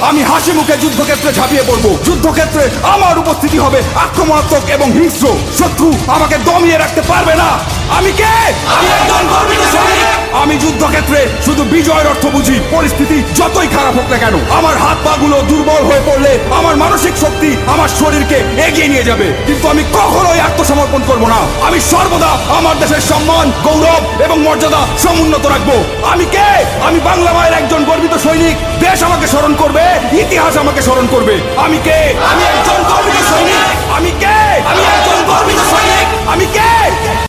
আমি হাসি মুখে যুদ্ধক্ষেত্রে ঝাঁপিয়ে পড়বো। যুদ্ধক্ষেত্রে আমার উপস্থিতি হবে আক্রমণাত্মক এবং হিংস্র। শত্রু আমাকে দমিয়ে রাখতে পারবে না। আমি কে? আমি একজন গর্বিত সৈনিক। আমি যুদ্ধক্ষেত্রে শুধু বিজয়ের অর্থ বুঝি। পরিস্থিতি যতই খারাপ হোক না কেন, আমার হাত পা গুলো দুর্বল হয়ে পড়লে আমার মানসিক শক্তি আমার শরীরকে এগিয়ে নিয়ে যাবে। কিন্তু আমি কখনোই আত্মসমর্পণ করব না। আমি সর্বদা আমার দেশের সম্মান, গৌরব এবং মর্যাদা সমুন্নত রাখবো। আমি কে? আমি বাংলা মায়ের একজন গর্বিত সৈনিক। দেশ আমাকে স্মরণ করবে, ইতিহাস আমাকে স্মরণ করবে। আমি কে? আমি একজন গর্বিত সৈনিক। আমি কে? আমি একজন গর্বিত সৈনিক। আমি কে?